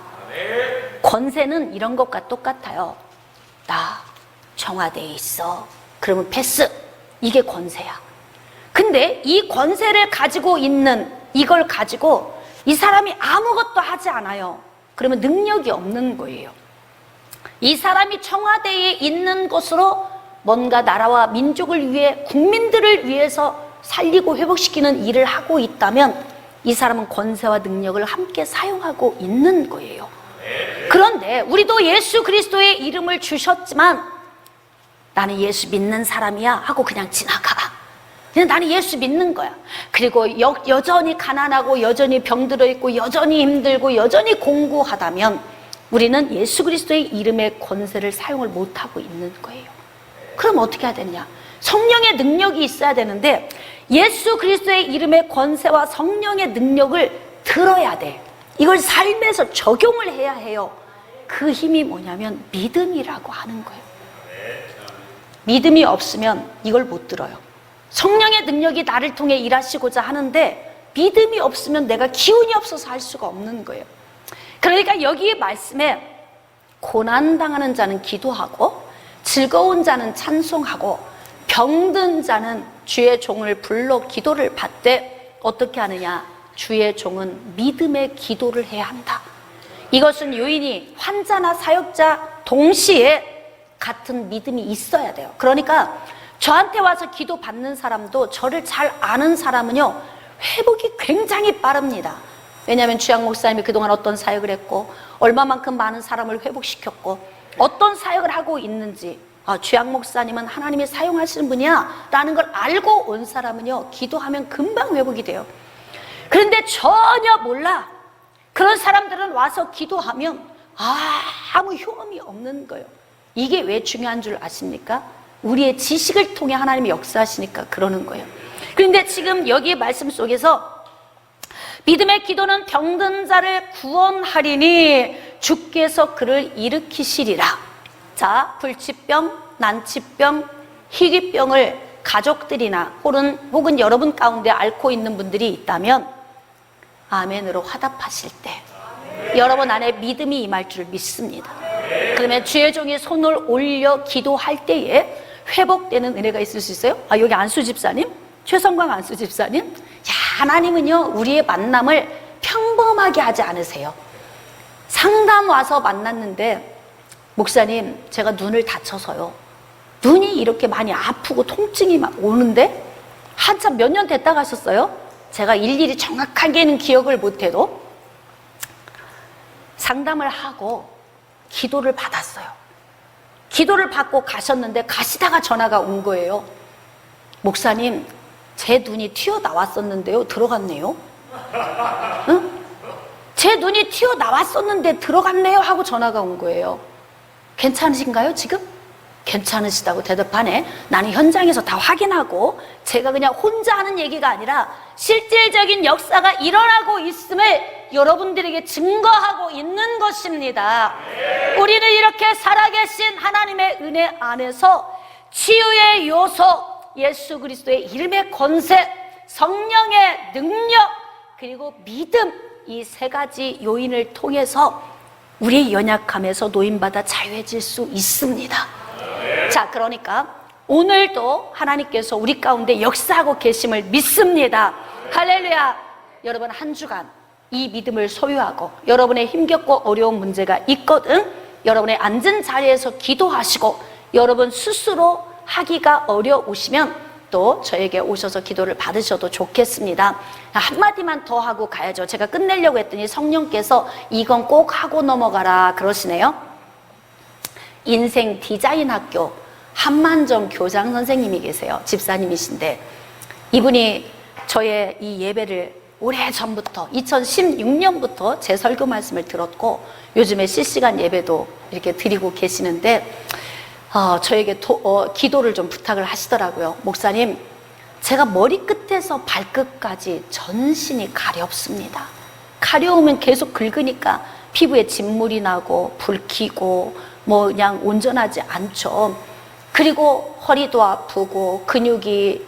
권세는 이런 것과 똑같아요. 나 청와대에 있어. 그러면 패스. 이게 권세야. 근데 이 권세를 가지고 있는 이걸 가지고 이 사람이 아무것도 하지 않아요. 그러면 능력이 없는 거예요. 이 사람이 청와대에 있는 것으로 뭔가 나라와 민족을 위해 국민들을 위해서 살리고 회복시키는 일을 하고 있다면 이 사람은 권세와 능력을 함께 사용하고 있는 거예요. 그런데 우리도 예수 그리스도의 이름을 주셨지만 나는 예수 믿는 사람이야 하고 그냥 지나가. 그냥 나는 예수 믿는 거야. 그리고 여전히 가난하고 여전히 병들어 있고 여전히 힘들고 여전히 공고하다면 우리는 예수 그리스도의 이름의 권세를 사용을 못하고 있는 거예요. 그럼 어떻게 해야 되냐? 성령의 능력이 있어야 되는데 예수 그리스도의 이름의 권세와 성령의 능력을 들어야 돼. 이걸 삶에서 적용을 해야 해요. 그 힘이 뭐냐면 믿음이라고 하는 거예요. 믿음이 없으면 이걸 못 들어요. 성령의 능력이 나를 통해 일하시고자 하는데 믿음이 없으면 내가 기운이 없어서 할 수가 없는 거예요. 그러니까 여기 말씀에 고난당하는 자는 기도하고 즐거운 자는 찬송하고 병든 자는 주의 종을 불러 기도를 받되 어떻게 하느냐? 주의 종은 믿음의 기도를 해야 한다. 이것은 요인이 환자나 사역자 동시에 같은 믿음이 있어야 돼요. 그러니까 저한테 와서 기도 받는 사람도 저를 잘 아는 사람은요 회복이 굉장히 빠릅니다. 왜냐하면 주양 목사님이 그동안 어떤 사역을 했고 얼마만큼 많은 사람을 회복시켰고 어떤 사역을 하고 있는지 주양 목사님은 하나님이 사용하시는 분이야 라는 걸 알고 온 사람은요 기도하면 금방 회복이 돼요. 그런데 전혀 몰라. 그런 사람들은 와서 기도하면 아무 효험이 없는 거예요. 이게 왜 중요한 줄 아십니까? 우리의 지식을 통해 하나님이 역사하시니까 그러는 거예요. 그런데 지금 여기 말씀 속에서 믿음의 기도는 병든 자를 구원하리니 주께서 그를 일으키시리라. 자, 불치병, 난치병, 희귀병을 가족들이나 혹은 여러분 가운데 앓고 있는 분들이 있다면 아멘으로 화답하실 때 여러분 안에 믿음이 임할 줄 믿습니다. 그러면 주의 종이 손을 올려 기도할 때에 회복되는 은혜가 있을 수 있어요. 여기 안수 집사님, 최성광 안수 집사님, 하나님은요 우리의 만남을 평범하게 하지 않으세요. 상담 와서 만났는데 목사님 제가 눈을 다쳐서요 눈이 이렇게 많이 아프고 통증이 막 오는데 한참 몇 년 됐다 가셨어요. 제가 일일이 정확하게는 기억을 못해도 상담을 하고 기도를 받았어요. 기도를 받고 가셨는데 가시다가 전화가 온 거예요. 목사님 제 눈이 튀어나왔었는데요 들어갔네요. 응? 제 눈이 튀어나왔었는데 들어갔네요 하고 전화가 온 거예요. 괜찮으신가요 지금? 괜찮으시다고 대답하네. 나는 현장에서 다 확인하고 제가 그냥 혼자 하는 얘기가 아니라 실질적인 역사가 일어나고 있음을 여러분들에게 증거하고 있는 것입니다. 우리는 이렇게 살아계신 하나님의 은혜 안에서 치유의 요소, 예수 그리스도의 이름의 권세, 성령의 능력, 그리고 믿음, 이 세 가지 요인을 통해서 우리의 연약함에서 노인받아 자유해질 수 있습니다. 자, 그러니까 오늘도 하나님께서 우리 가운데 역사하고 계심을 믿습니다. 할렐루야. 여러분, 한 주간 이 믿음을 소유하고 여러분의 힘겹고 어려운 문제가 있거든 여러분의 앉은 자리에서 기도하시고 여러분 스스로 하기가 어려우시면 또 저에게 오셔서 기도를 받으셔도 좋겠습니다. 한마디만 더 하고 가야죠. 제가 끝내려고 했더니 성령께서 이건 꼭 하고 넘어가라 그러시네요. 인생 디자인 학교 한만정 교장 선생님이 계세요. 집사님이신데 이분이 저의 이 예배를 오래전부터 2016년부터 제 설교 말씀을 들었고 요즘에 실시간 예배도 이렇게 드리고 계시는데 저에게 기도를 좀 부탁을 하시더라고요. 목사님, 제가 머리끝에서 발끝까지 전신이 가렵습니다. 가려우면 계속 긁으니까 피부에 진물이 나고 붉히고 뭐 그냥 온전하지 않죠. 그리고 허리도 아프고 근육이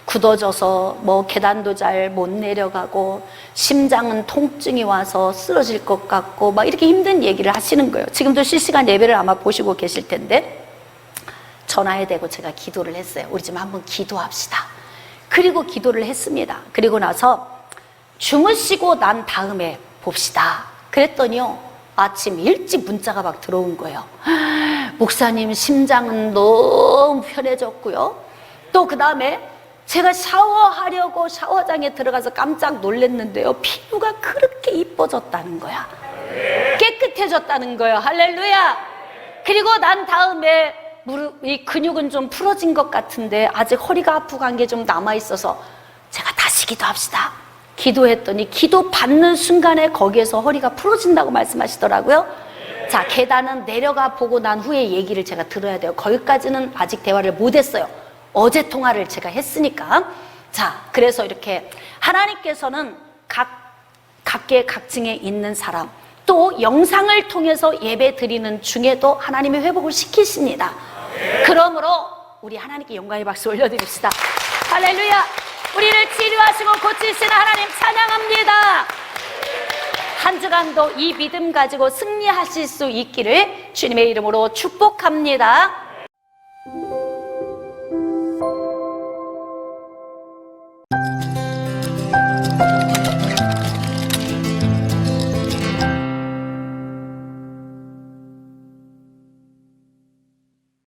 굳어져서 뭐 계단도 잘 못 내려가고 심장은 통증이 와서 쓰러질 것 같고 막 이렇게 힘든 얘기를 하시는 거예요. 지금도 실시간 예배를 아마 보시고 계실 텐데 전화에 대고 제가 기도를 했어요. 우리 좀 한번 기도합시다. 그리고 기도를 했습니다. 그리고 나서 주무시고 난 다음에 봅시다. 그랬더니요, 아침 일찍 문자가 막 들어온 거예요. 목사님, 심장은 너무 편해졌고요. 또 그 다음에 제가 샤워하려고 샤워장에 들어가서 깜짝 놀랐는데요, 피부가 그렇게 이뻐졌다는 거야. 깨끗해졌다는 거예요. 할렐루야. 그리고 난 다음에 이 근육은 좀 풀어진 것 같은데 아직 허리가 아프고 한 게 좀 남아있어서 제가 다시 기도합시다. 기도했더니 기도 받는 순간에 거기에서 허리가 풀어진다고 말씀하시더라고요. 자, 계단은 내려가 보고 난 후에 얘기를 제가 들어야 돼요. 거기까지는 아직 대화를 못했어요. 어제 통화를 제가 했으니까. 자, 그래서 이렇게 하나님께서는 각계 각층에 있는 사람 또 영상을 통해서 예배 드리는 중에도 하나님이 회복을 시키십니다. 그러므로 우리 하나님께 영광의 박수 올려드립시다. 할렐루야. 우리를 치료하시고 고치시는 하나님 찬양합니다. 한 주간도 이 믿음 가지고 승리하실 수 있기를 주님의 이름으로 축복합니다.